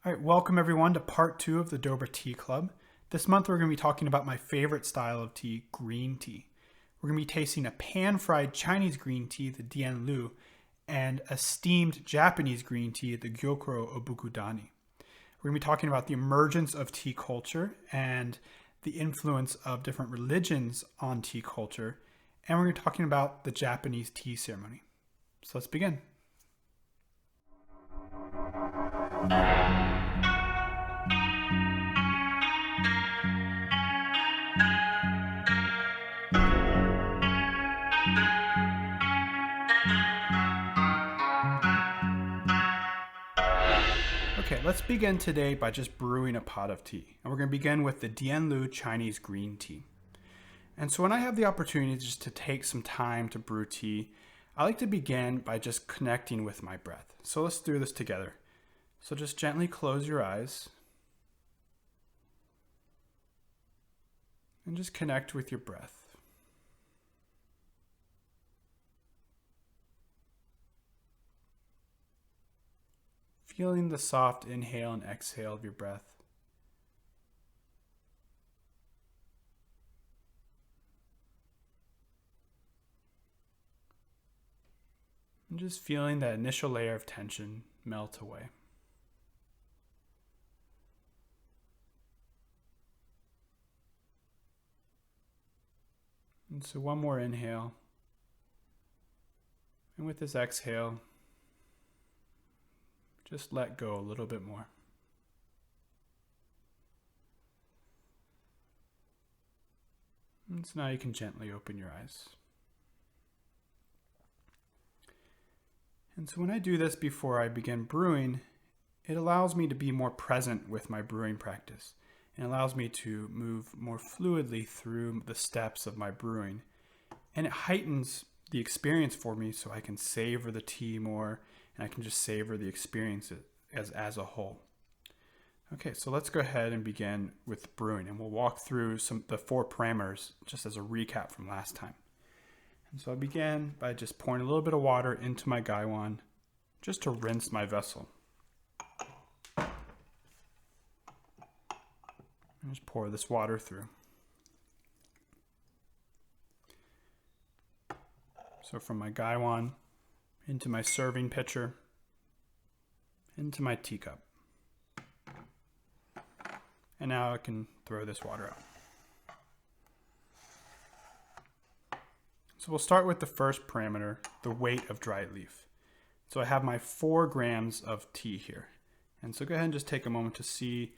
All right, welcome everyone to part 2 of the Dobra Tea Club. This month we're going to be talking about my favorite style of tea, green tea. We're going to be tasting a pan-fried Chinese green tea, the Dian Lu, and a steamed Japanese green tea, the Gyokuro Obukudani. We're going to be talking about the emergence of tea culture and the influence of different religions on tea culture, and we're going to be talking about the Japanese tea ceremony. So let's begin. Okay, let's begin today by just brewing a pot of tea. And we're going to begin with the Dian Lu Chinese green tea. And so when I have the opportunity just to take some time to brew tea, I like to begin by just connecting with my breath. So let's do this together. So just gently close your eyes and just connect with your breath. Feeling the soft inhale and exhale of your breath. And just feeling that initial layer of tension melt away. And so one more inhale. And with this exhale, just let go a little bit more. And so now you can gently open your eyes. And so when I do this before I begin brewing, it allows me to be more present with my brewing practice. It allows me to move more fluidly through the steps of my brewing. And it heightens the experience for me so I can savor the tea more and I can just savor the experience as a whole. Okay, so let's go ahead and begin with brewing, and we'll walk through the 4 parameters just as a recap from last time. And so I began by just pouring a little bit of water into my gaiwan just to rinse my vessel. And just pour this water through. So from my gaiwan into my serving pitcher, into my teacup. And now I can throw this water out. So we'll start with the first parameter, the weight of dried leaf. So I have my 4 grams of tea here. And so go ahead and just take a moment to see,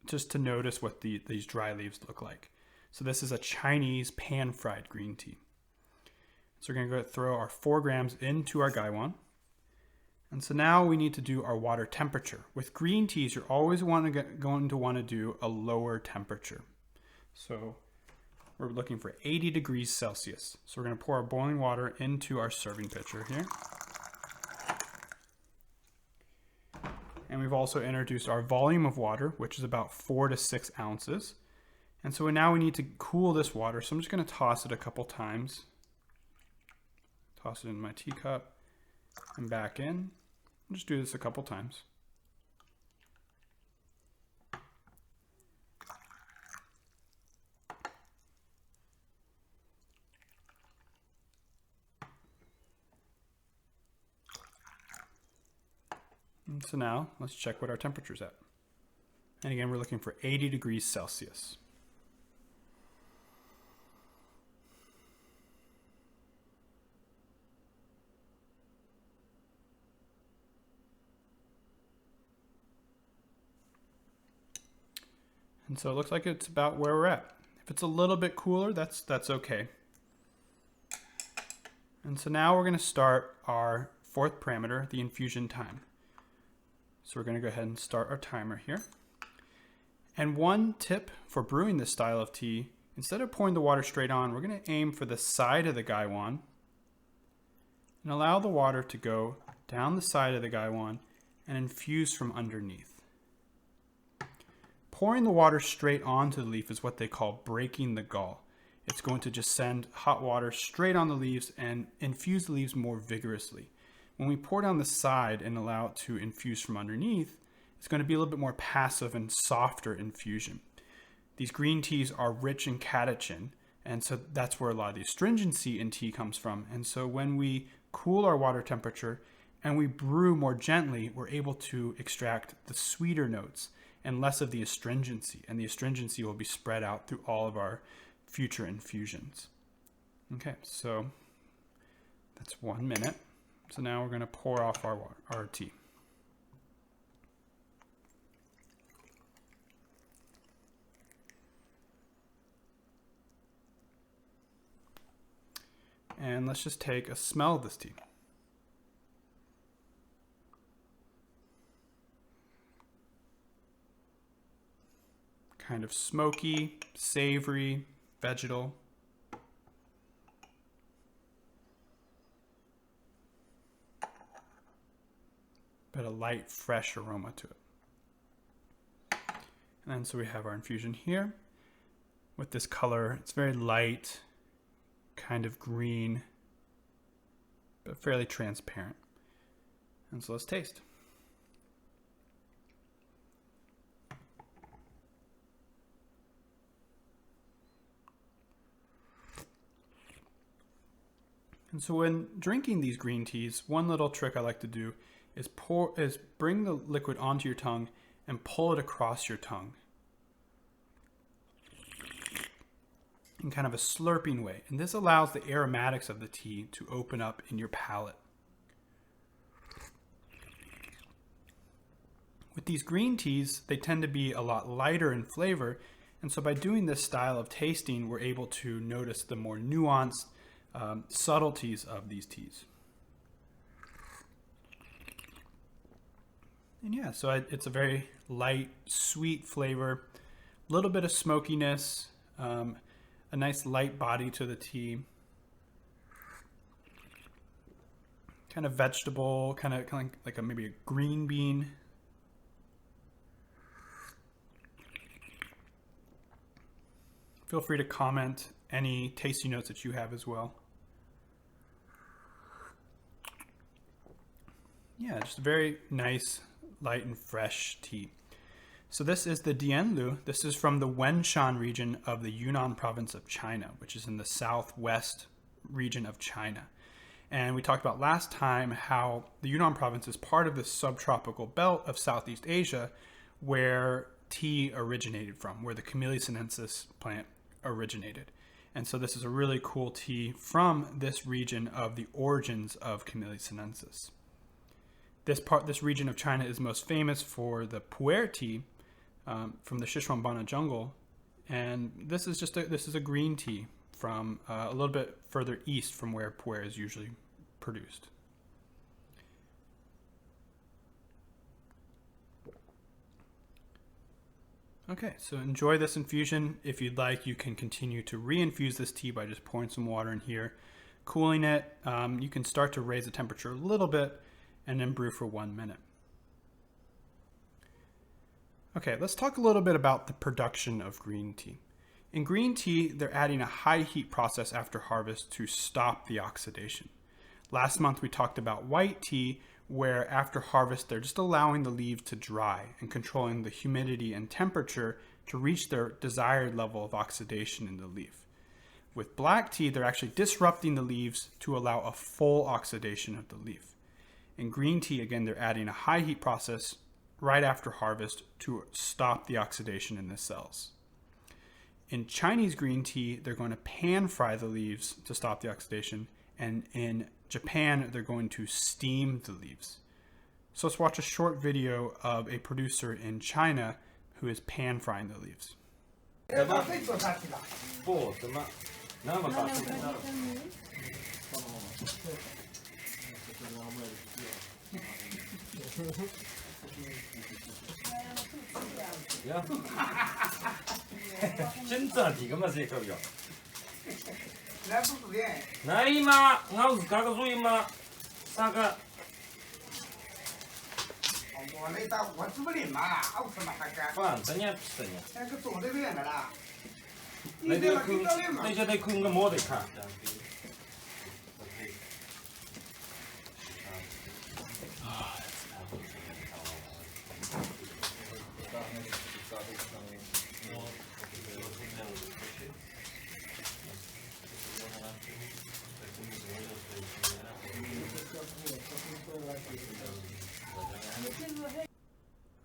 just to notice what these dry leaves look like. So this is a Chinese pan-fried green tea. So we're going to go throw our 4 grams into our gaiwan. And so now we need to do our water temperature. With green teas, you're always going to want to do a lower temperature. So we're looking for 80 degrees Celsius. So we're going to pour our boiling water into our serving pitcher here. And we've also introduced our volume of water, which is about 4 to 6 ounces. And so now we need to cool this water. So I'm just going to toss it a couple times. Toss it in my teacup and back in. I'll just do this a couple times. And so now let's check what our temperature's at. And again, we're looking for 80 degrees Celsius. And so it looks like it's about where we're at. If it's a little bit cooler, that's okay. And so now we're going to start our 4th parameter, the infusion time. So we're going to go ahead and start our timer here. And one tip for brewing this style of tea, instead of pouring the water straight on, we're going to aim for the side of the gaiwan and allow the water to go down the side of the gaiwan and infuse from underneath. Pouring the water straight onto the leaf is what they call breaking the gall. It's going to just send hot water straight on the leaves and infuse the leaves more vigorously. When we pour down the side and allow it to infuse from underneath, It's going to be a little bit more passive and softer infusion. These green teas are rich in catechin, and so that's where a lot of the astringency in tea comes from. And so when we cool our water temperature and we brew more gently, we're able to extract the sweeter notes and less of the astringency. And the astringency will be spread out through all of our future infusions. Okay, so that's 1 minute. So now we're going to pour off our tea. And let's just take a smell of this tea. Kind of smoky, savory, vegetal. But a light, fresh aroma to it. And then so we have our infusion here with this color. It's very light, kind of green, but fairly transparent. And so let's taste. And so when drinking these green teas, one little trick I like to do is bring the liquid onto your tongue and pull it across your tongue in kind of a slurping way. And this allows the aromatics of the tea to open up in your palate. With these green teas, they tend to be a lot lighter in flavor. And so by doing this style of tasting, we're able to notice the more nuanced subtleties of these teas. And yeah, so it's a very light, sweet flavor, a little bit of smokiness, a nice light body to the tea, kind of vegetable, kind of like maybe a green bean. Feel free to comment any tasty notes that you have as well. Yeah, just a very nice, light and fresh tea. So this is the Dian Lu. This is from the Wenshan region of the Yunnan province of China, which is in the southwest region of China. And we talked about last time how the Yunnan province is part of the subtropical belt of Southeast Asia where tea originated from, where the Camellia sinensis plant originated. And so this is a really cool tea from this region of the origins of Camellia sinensis. This region of China is most famous for the pu'er tea from the Sichuan jungle, and this is a green tea from a little bit further east from where pu'er is usually produced. Okay, so enjoy this infusion. If you'd like, you can continue to re-infuse this tea by just pouring some water in here, cooling it. You can start to raise the temperature a little bit and then brew for 1 minute. Okay, let's talk a little bit about the production of green tea. In green tea, they're adding a high heat process after harvest to stop the oxidation. Last month, we talked about white tea, where after harvest, they're just allowing the leaves to dry and controlling the humidity and temperature to reach their desired level of oxidation in the leaf. With black tea, they're actually disrupting the leaves to allow a full oxidation of the leaf. In green tea, again, they're adding a high heat process right after harvest to stop the oxidation in the cells. In Chinese green tea, they're going to pan fry the leaves to stop the oxidation, and in Japan, they're going to steam the leaves. So let's watch a short video of a producer in China who is pan frying the leaves.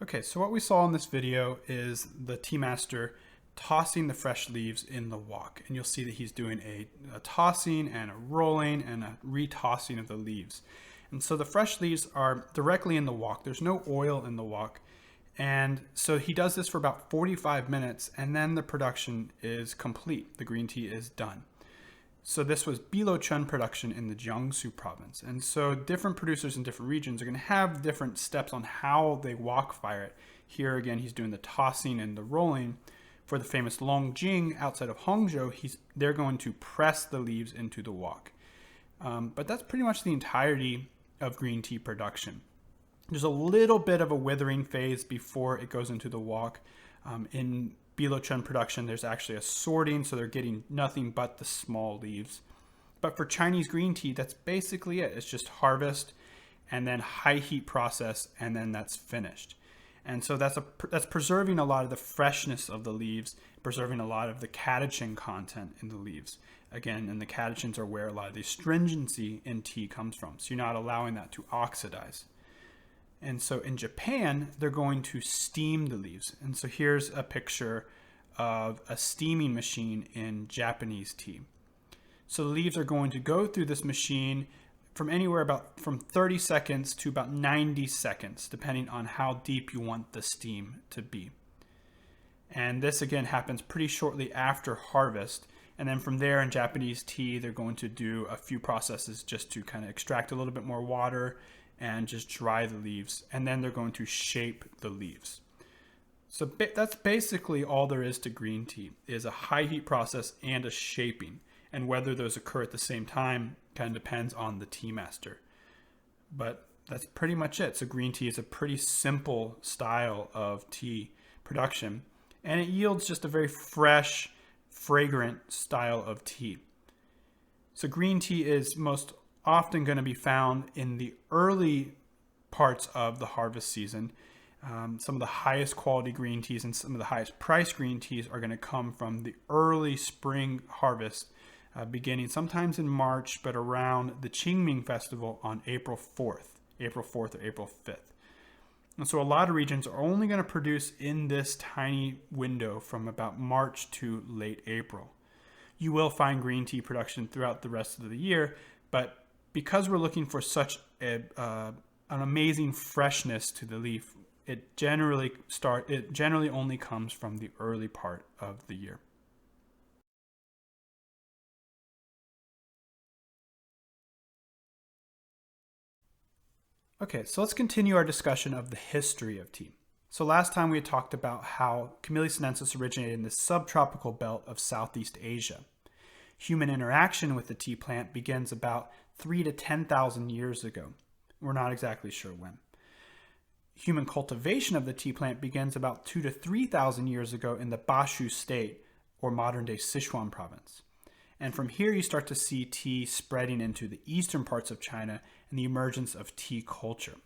Okay, so what we saw in this video is the tea master tossing the fresh leaves in the wok. And you'll see that he's doing a tossing and a rolling and a retossing of the leaves. And so the fresh leaves are directly in the wok. There's no oil in the wok. And so he does this for about 45 minutes, and then the production is complete. The green tea is done. So this was Bilochun production in the Jiangsu province. And so different producers in different regions are going to have different steps on how they wok fire it. Here again, he's doing the tossing and the rolling. For the famous Longjing outside of Hangzhou, they're going to press the leaves into the wok. But that's pretty much the entirety of green tea production. There's a little bit of a withering phase before it goes into the wok. In Bilochun production, there's actually a sorting, so they're getting nothing but the small leaves. But for Chinese green tea, that's basically it. It's just harvest and then high heat process, and then that's finished. And so that's preserving a lot of the freshness of the leaves, preserving a lot of the catechin content in the leaves. Again, and the catechins are where a lot of the astringency in tea comes from. So you're not allowing that to oxidize. And so in Japan, they're going to steam the leaves. And so here's a picture of a steaming machine in Japanese tea. So the leaves are going to go through this machine from anywhere from 30 seconds to about 90 seconds, depending on how deep you want the steam to be. And this again happens pretty shortly after harvest. And then from there in Japanese tea, they're going to do a few processes just to kind of extract a little bit more water and just dry the leaves, and then they're going to shape the leaves. So that's basically all there is to green tea, is a high heat process and a shaping. And whether those occur at the same time kind of depends on the tea master. But that's pretty much it. So green tea is a pretty simple style of tea production, and it yields just a very fresh, fragrant style of tea. So green tea is most often going to be found in the early parts of the harvest season. Some of the highest quality green teas and some of the highest price green teas are going to come from the early spring harvest, beginning sometimes in March, but around the Qingming festival on April 4th or April 5th. And so a lot of regions are only going to produce in this tiny window from about March to late April. You will find green tea production throughout the rest of the year, but because we're looking for such an amazing freshness to the leaf, it generally only comes from the early part of the year. Okay, so let's continue our discussion of the history of tea. So last time we had talked about how Camellia sinensis originated in the subtropical belt of Southeast Asia. Human interaction with the tea plant begins about 3,000 to 10,000 years ago. We're not exactly sure when. Human cultivation of the tea plant begins about 2,000 to 3,000 years ago in the Bashu state, or modern-day Sichuan province. And from here you start to see tea spreading into the eastern parts of China and the emergence of tea culture.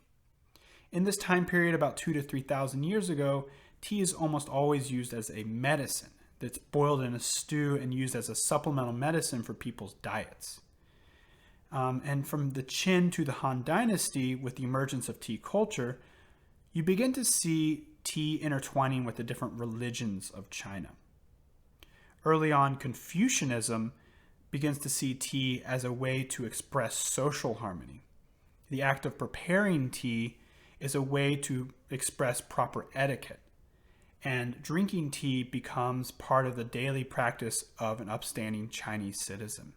In this time period, about 2,000 to 3,000 years ago, tea is almost always used as a medicine that's boiled in a stew and used as a supplemental medicine for people's diets. And from the Qin to the Han Dynasty, with the emergence of tea culture, you begin to see tea intertwining with the different religions of China. Early on, Confucianism begins to see tea as a way to express social harmony. The act of preparing tea is a way to express proper etiquette, and drinking tea becomes part of the daily practice of an upstanding Chinese citizen.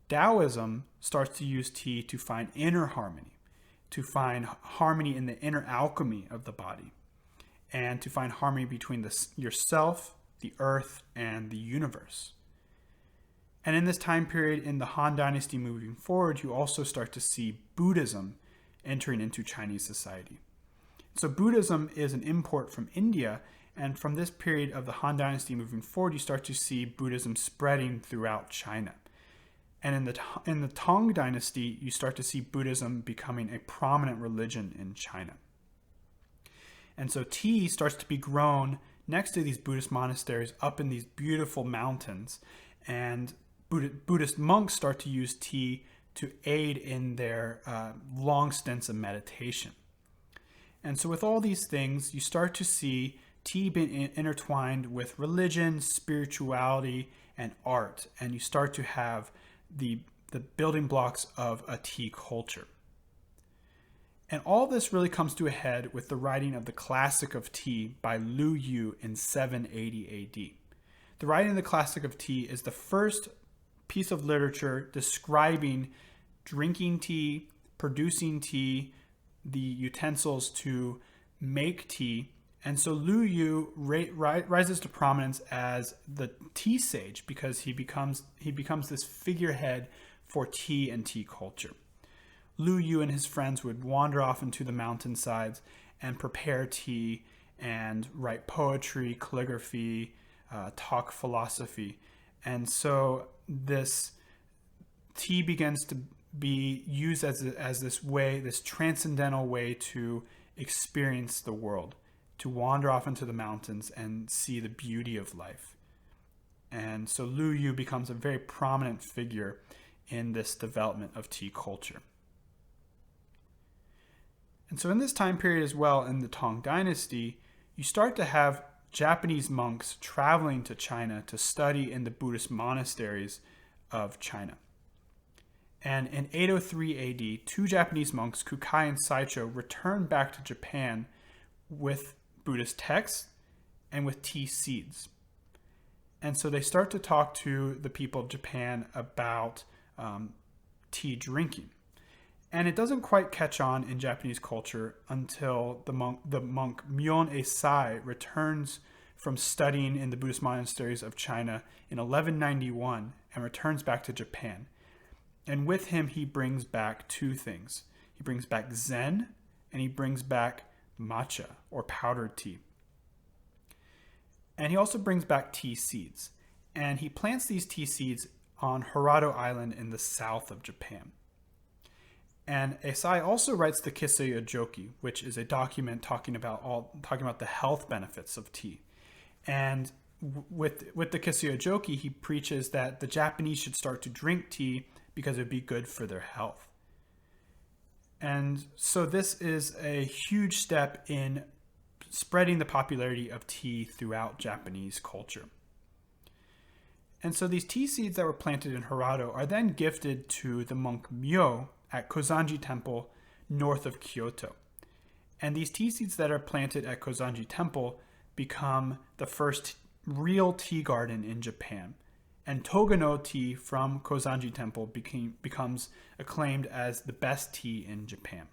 Taoism starts to use tea to find inner harmony, to find harmony in the inner alchemy of the body, and to find harmony between yourself, the earth, and the universe. And in this time period, in the Han Dynasty moving forward, you also start to see Buddhism entering into Chinese society. So Buddhism is an import from India, and from this period of the Han Dynasty moving forward, you start to see Buddhism spreading throughout China. And in the Tang Dynasty, you start to see Buddhism becoming a prominent religion in China. And so tea starts to be grown next to these Buddhist monasteries up in these beautiful mountains. And Buddhist monks start to use tea to aid in their long stints of meditation. And so with all these things, you start to see tea being intertwined with religion, spirituality, and art. And you start to have the building blocks of a tea culture. And all this really comes to a head with the writing of the Classic of Tea by Lu Yu in 780 AD. The writing of the Classic of Tea is the first piece of literature describing drinking tea, producing tea, the utensils to make tea. And so Lu Yu rises to prominence as the tea sage because he becomes this figurehead for tea and tea culture. Lu Yu and his friends would wander off into the mountainsides and prepare tea and write poetry, calligraphy, talk philosophy. And so this tea begins to be used as this transcendental way to experience the world, to wander off into the mountains and see the beauty of life. And so Lu Yu becomes a very prominent figure in this development of tea culture. And so in this time period as well, in the Tang Dynasty, you start to have Japanese monks traveling to China to study in the Buddhist monasteries of China. And in 803 AD, two Japanese monks, Kukai and Saicho, return back to Japan with Buddhist texts and with tea seeds. And so they start to talk to the people of Japan about tea drinking. And it doesn't quite catch on in Japanese culture until the monk Myon Eisai returns from studying in the Buddhist monasteries of China in 1191 and returns back to Japan. And with him, he brings back two things. He brings back Zen and he brings back matcha or powdered tea. And he also brings back tea seeds. And he plants these tea seeds on Hirado Island in the south of Japan. And Eisai also writes the Kiseyo Joki, which is a document talking about the health benefits of tea. And with the Kiseyo Joki, he preaches that the Japanese should start to drink tea because it would be good for their health. And so this is a huge step in spreading the popularity of tea throughout Japanese culture. And so these tea seeds that were planted in Hirado are then gifted to the monk Myo at Kozanji Temple north of Kyoto. And these tea seeds that are planted at Kozanji Temple become the first real tea garden in Japan. And Togano tea from Kozanji Temple becomes acclaimed as the best tea in Japan.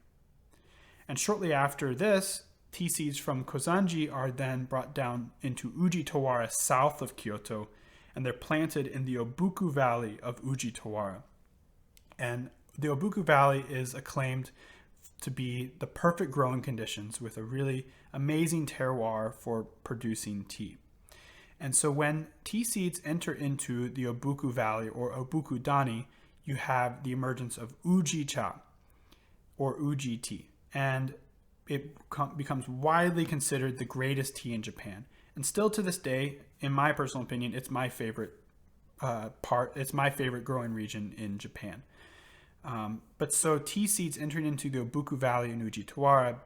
And shortly after this, tea seeds from Kozanji are then brought down into Ujitawara south of Kyoto, and they're planted in the Obuku Valley of Ujitawara. And the Obuku Valley is acclaimed to be the perfect growing conditions with a really amazing terroir for producing tea. And so when tea seeds enter into the Obuku Valley or Obukudani, you have the emergence of Uji-cha or Uji tea. And it becomes widely considered the greatest tea in Japan. And still to this day, in my personal opinion, it's my favorite it's my favorite growing region in Japan. But so tea seeds entering into the Obuku Valley in Ujitawara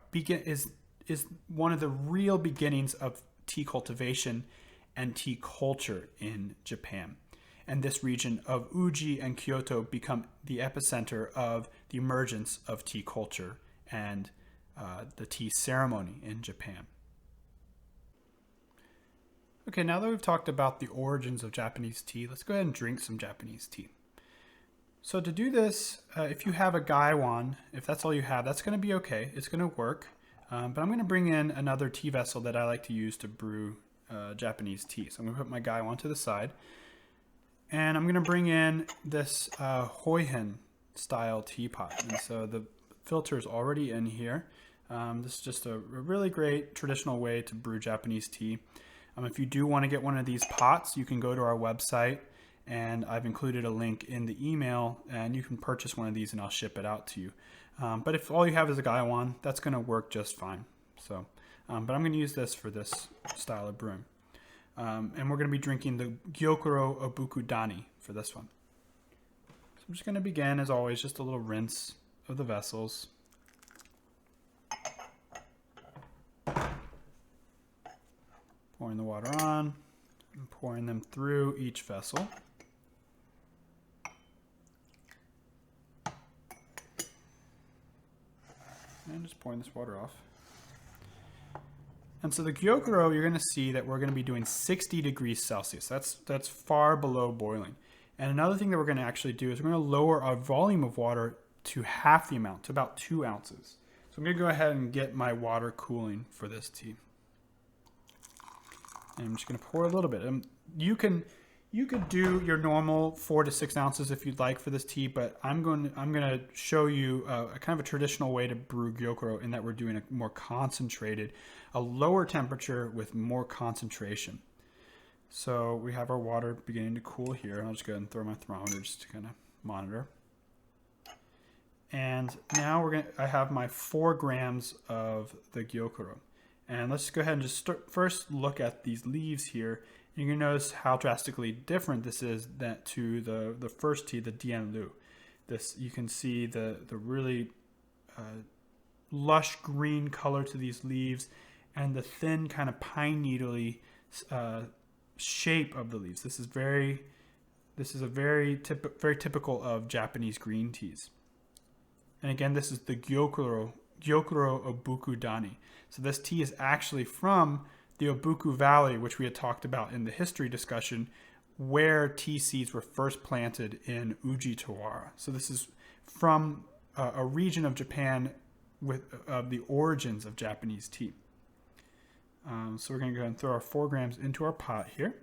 is one of the real beginnings of tea cultivation and tea culture in Japan. And this region of Uji and Kyoto become the epicenter of the emergence of tea culture and the tea ceremony in Japan. Okay, now that we've talked about the origins of Japanese tea, let's go ahead and drink some Japanese tea. So to do this, if you have a gaiwan, if that's all you have, that's going to be okay. It's going to work. But I'm going to bring in another tea vessel that I like to use to brew Japanese tea. So I'm going to put my gaiwan to the side. And I'm going to bring in this Hoihen style teapot. And so the filter is already in here. This is just a really great traditional way to brew Japanese tea. If you do want to get one of these pots, you can go to our website, and I've included a link in the email, and you can purchase one of these and I'll ship it out to you. But if all you have is a gaiwan, that's going to work just fine. So, but I'm going to use this for this style of brewing. And we're going to be drinking the Gyokuro Obukudani for this one. So I'm just going to begin, as always, just a little rinse of the vessels. Pouring the water on and pouring them through each vessel. And just pouring this water off. And so the Gyokuro, you're going to see that we're going to be doing 60 degrees Celsius. That's far below boiling. And another thing that we're going to actually do is we're going to lower our volume of water to half the amount, to about 2 ounces. So I'm going to go ahead and get my water cooling for this tea. And I'm just going to pour a little bit. You could do your normal 4 to 6 ounces if you'd like for this tea, but I'm going to show you a kind of a traditional way to brew Gyokuro in that we're doing a more concentrated, a lower temperature with more concentration. So we have our water beginning to cool here. I'll just go ahead and throw my thermometer just to kind of monitor. And now I have my 4 grams of the Gyokuro. And let's go ahead and just first look at these leaves here. And you're going to notice how drastically different this is to the first tea, the Dian Lu. You can see the really lush green color to these leaves and the thin kind of pine needly shape of the leaves. This is very typical of Japanese green teas. And again, this is the Gyokuro Obukudani. So this tea is actually from the Obuku Valley, which we had talked about in the history discussion, where tea seeds were first planted in Ujitawara. So this is from a region of Japan with the origins of Japanese tea. So we're going to go ahead and throw our 4 grams into our pot here.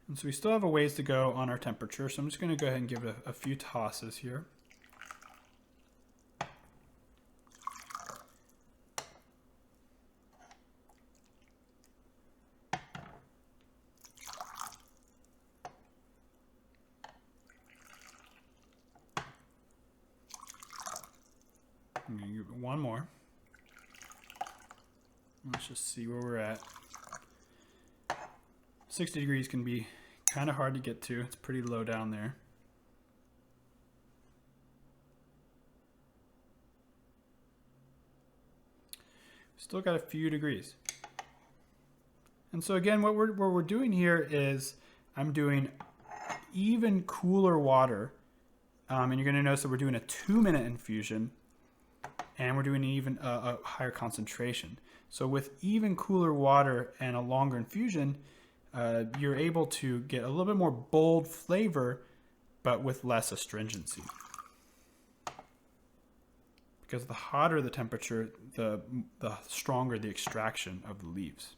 And so we still have a ways to go on our temperature, so I'm just going to go ahead and give it a few tosses here. I'm going to give it one more. Let's just see where we're at. 60 degrees can be kind of hard to get to. It's pretty low down there. Still got a few degrees. And so again, what we're doing here is I'm doing even cooler water. And you're going to notice that we're doing a 2-minute infusion. And we're doing even a higher concentration. So with even cooler water and a longer infusion, you're able to get a little bit more bold flavor, but with less astringency. Because the hotter the temperature, the stronger the extraction of the leaves.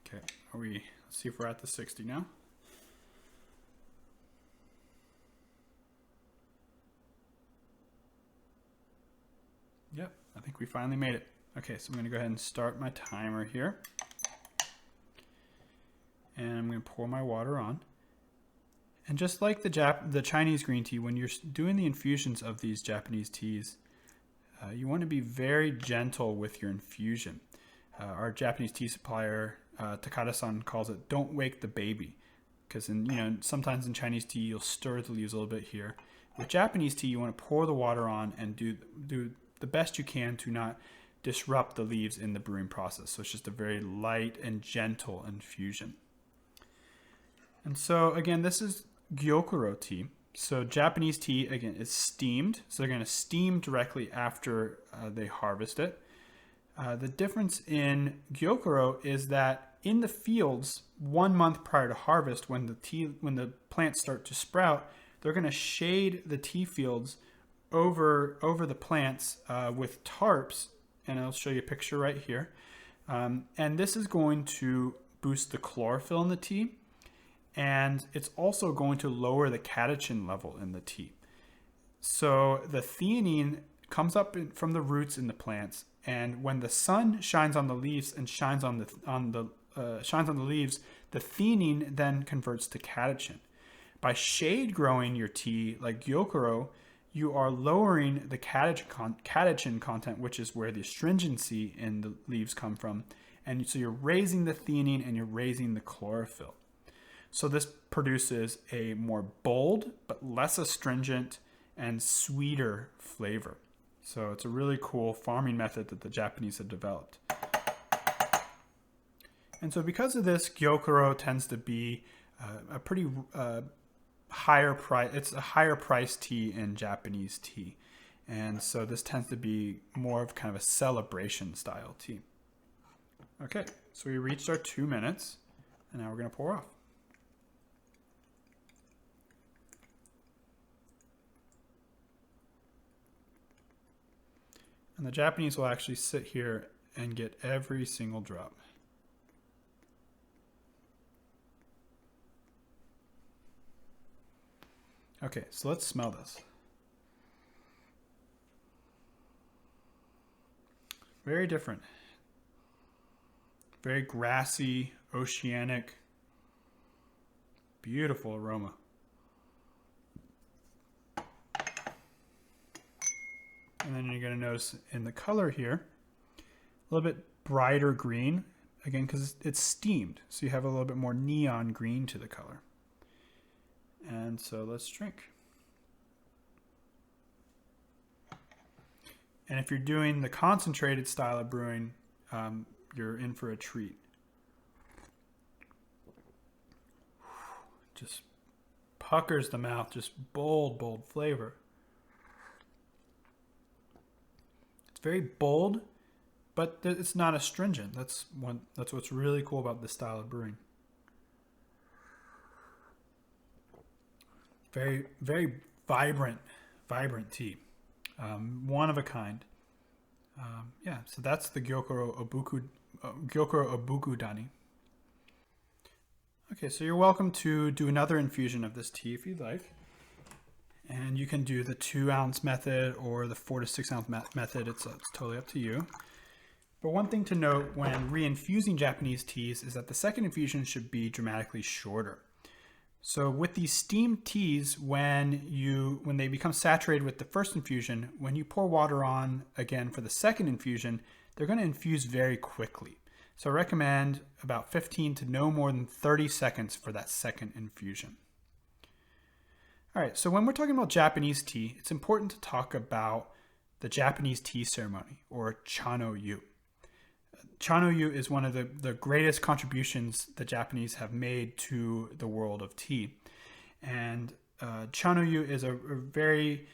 Okay, let's see if we're at the 60 now. Yep, I think we finally made it. Okay, so I'm going to go ahead and start my timer here. And I'm going to pour my water on. And just like the Chinese green tea, when you're doing the infusions of these Japanese teas, you want to be very gentle with your infusion. Our Japanese tea supplier, Takada-san, calls it "don't wake the baby," because sometimes in Chinese tea you'll stir the leaves a little bit here. With Japanese tea, you want to pour the water on and do the best you can to not disrupt the leaves in the brewing process. So it's just a very light and gentle infusion. And so again, this is Gyokuro tea. So Japanese tea, again, is steamed. So they're going to steam directly after they harvest it. The difference in Gyokuro is that in the fields, 1 month prior to harvest, when the plants start to sprout, they're going to shade the tea fields over the plants with tarps, and I'll show you a picture right here. And this is going to boost the chlorophyll in the tea, and it's also going to lower the catechin level in the tea. So the theanine comes up from the roots in the plants, and when the sun shines on the leaves and shines on the leaves, the theanine then converts to catechin. By shade growing your tea like Gyokuro, you are lowering the catechin content, which is where the astringency in the leaves come from. And so you're raising the theanine and you're raising the chlorophyll. So this produces a more bold, but less astringent and sweeter flavor. So it's a really cool farming method that the Japanese have developed. And so because of this, Gyokuro tends to be a pretty higher price. It's a higher priced tea in Japanese tea. And so this tends to be more of kind of a celebration style tea. Okay, so we reached our 2 minutes, and now we're going to pour off. And the Japanese will actually sit here and get every single drop. Okay, so let's smell this. Very different. Very grassy, oceanic, beautiful aroma. And then you're going to notice in the color here, a little bit brighter green, again, because it's steamed. So you have a little bit more neon green to the color. And so let's drink. And if you're doing the concentrated style of brewing, you're in for a treat. Just puckers the mouth, just bold, bold flavor. It's very bold, but it's not astringent. That's what's really cool about this style of brewing. Very, very vibrant tea. One of a kind. Yeah, so that's the Gyokuro Obukudani. Okay, so you're welcome to do another infusion of this tea if you'd like. And you can do the 2-ounce method or the 4 to 6 ounce method. It's totally up to you. But one thing to note when reinfusing Japanese teas is that the second infusion should be dramatically shorter. So with these steamed teas, when they become saturated with the first infusion, when you pour water on again for the second infusion, they're going to infuse very quickly. So I recommend about 15 to no more than 30 seconds for that second infusion. All right, so when we're talking about Japanese tea, it's important to talk about the Japanese tea ceremony, or Chano-yu. Chano-yu is one of the greatest contributions the Japanese have made to the world of tea. And Chano-yu is a very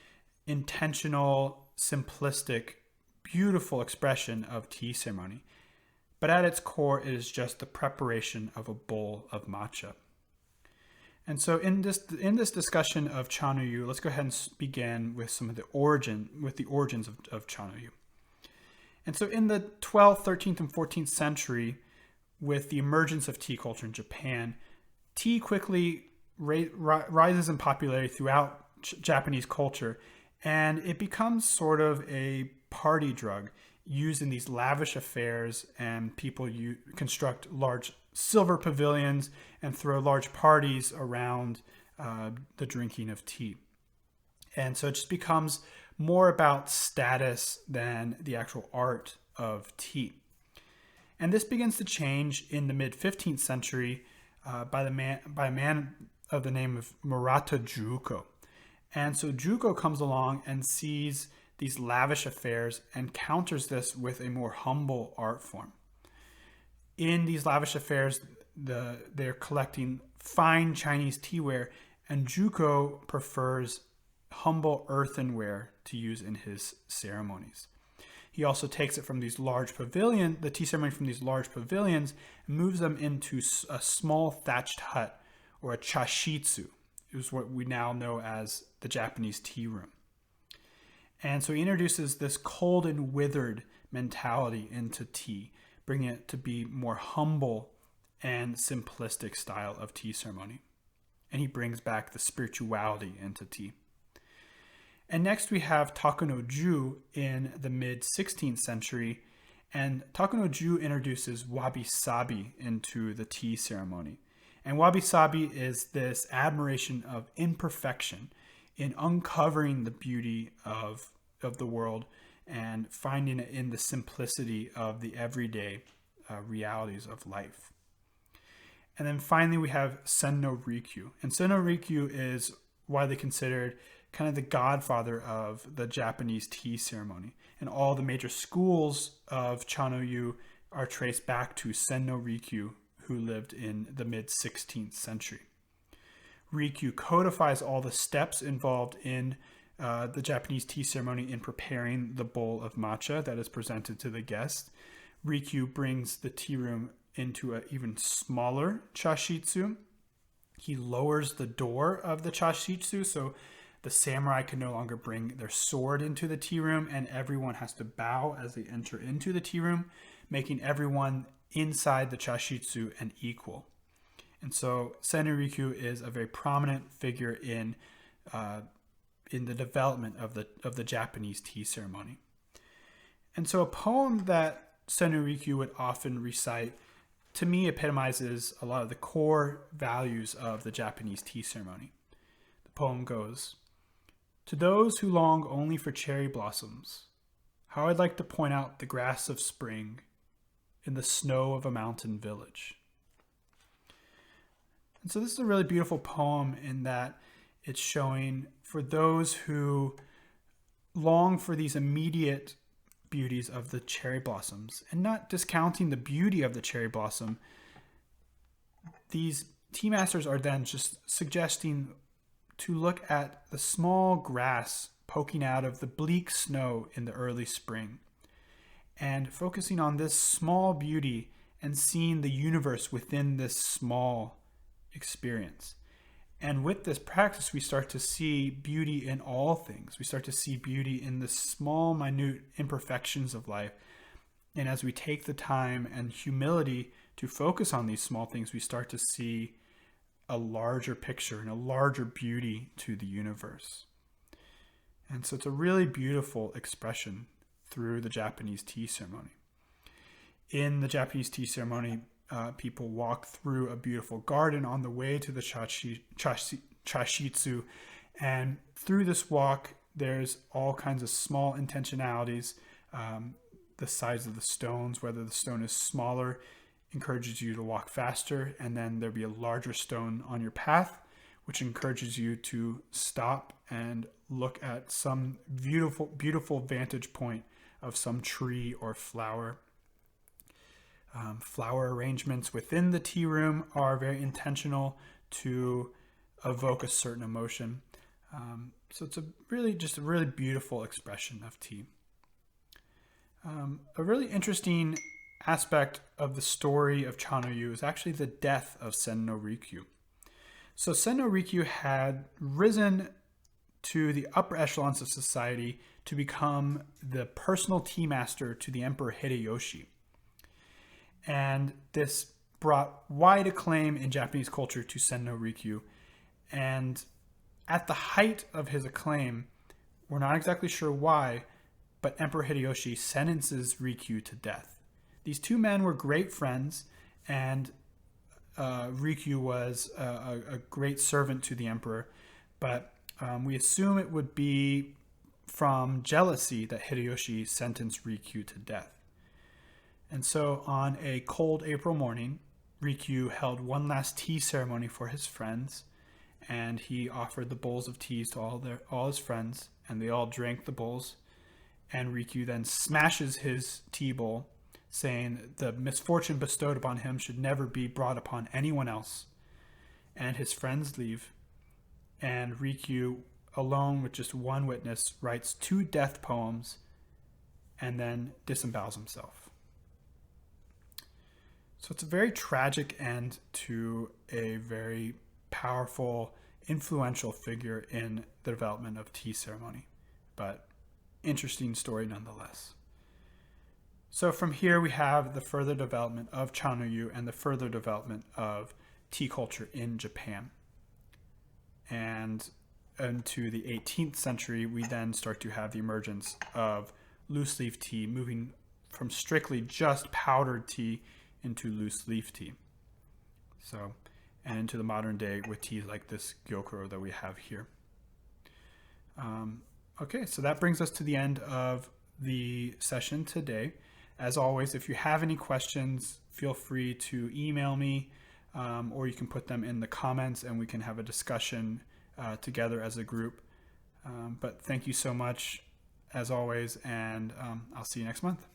intentional, simplistic, beautiful expression of tea ceremony. But at its core, it is just the preparation of a bowl of matcha. And so in this discussion of Chano-yu, let's go ahead and begin with the origins of Chano-yu. And so in the 12th, 13th, and 14th century, with the emergence of tea culture in Japan, tea quickly rises in popularity throughout Japanese culture, and it becomes sort of a party drug used in these lavish affairs, and people construct large silver pavilions and throw large parties around the drinking of tea. And so it just becomes more about status than the actual art of tea. And this begins to change in the mid-15th century by a man of the name of Murata Juko. And so Juko comes along and sees these lavish affairs and counters this with a more humble art form. In these lavish affairs, they're collecting fine Chinese teaware, and Juko prefers humble earthenware to use in his ceremonies. He also takes it from these large pavilions, the tea ceremony from these large pavilions, and moves them into a small thatched hut, or a chashitsu. It was what we now know as the Japanese tea room. And so he introduces this cold and withered mentality into tea, bringing it to be more humble and simplistic style of tea ceremony. And he brings back the spirituality into tea. And next we have Takuno-ju in the mid-16th century. And Takuno-ju introduces wabi-sabi into the tea ceremony. And wabi-sabi is this admiration of imperfection. in uncovering the beauty of the world and finding it in the simplicity of the everyday realities of life. And then finally, we have Sen no Rikyu. And Sen no Rikyu is widely considered kind of the godfather of the Japanese tea ceremony. And all the major schools of Chanoyu are traced back to Sen no Rikyu, who lived in the mid-16th century. Rikyu codifies all the steps involved in the Japanese tea ceremony in preparing the bowl of matcha that is presented to the guest. Rikyu brings the tea room into an even smaller chashitsu. He lowers the door of the chashitsu so the samurai can no longer bring their sword into the tea room, and everyone has to bow as they enter into the tea room, making everyone inside the chashitsu an equal. And so Sen no Rikyu is a very prominent figure in the development of the Japanese tea ceremony. And so a poem that Sen no Rikyu would often recite, to me, epitomizes a lot of the core values of the Japanese tea ceremony. The poem goes, "To those who long only for cherry blossoms, how I'd like to point out the grass of spring in the snow of a mountain village." And so this is a really beautiful poem in that it's showing for those who long for these immediate beauties of the cherry blossoms, and not discounting the beauty of the cherry blossom, these tea masters are then just suggesting to look at the small grass poking out of the bleak snow in the early spring, and focusing on this small beauty and seeing the universe within this small experience. And with this practice, we start to see beauty in all things. We start to see beauty in the small, minute imperfections of life. And as we take the time and humility to focus on these small things, we start to see a larger picture and a larger beauty to the universe. And so it's a really beautiful expression through the Japanese tea ceremony. In the Japanese tea ceremony, people walk through a beautiful garden on the way to the chashitsu. And through this walk, there's all kinds of small intentionalities. The size of the stones, whether the stone is smaller, encourages you to walk faster. And then there'll be a larger stone on your path, which encourages you to stop and look at some beautiful, beautiful vantage point of some tree or flower. Flower arrangements within the tea room are very intentional to evoke a certain emotion. So it's a really beautiful expression of tea. A really interesting aspect of the story of Chanoyu is actually the death of Sen no Rikyu. So Sen no Rikyu had risen to the upper echelons of society to become the personal tea master to the Emperor Hideyoshi. And this brought wide acclaim in Japanese culture to Sen no Rikyu. And at the height of his acclaim, we're not exactly sure why, but Emperor Hideyoshi sentences Rikyu to death. These two men were great friends, and Rikyu was a great servant to the emperor. But we assume it would be from jealousy that Hideyoshi sentenced Rikyu to death. And so on a cold April morning, Rikyu held one last tea ceremony for his friends, and he offered the bowls of teas to all his friends, and they all drank the bowls. And Rikyu then smashes his tea bowl, saying the misfortune bestowed upon him should never be brought upon anyone else. And his friends leave, and Rikyu, alone with just one witness, writes 2 death poems and then disembowels himself. So it's a very tragic end to a very powerful, influential figure in the development of tea ceremony, but interesting story nonetheless. So from here we have the further development of Chanoyu and the further development of tea culture in Japan. And into the 18th century, we then start to have the emergence of loose leaf tea, moving from strictly just powdered tea into loose leaf tea. So, and into the modern day with teas like this Gyokuro that we have here. Okay, so that brings us to the end of the session today. As always, if you have any questions, feel free to email me, or you can put them in the comments and we can have a discussion together as a group. But thank you so much, as always, and I'll see you next month.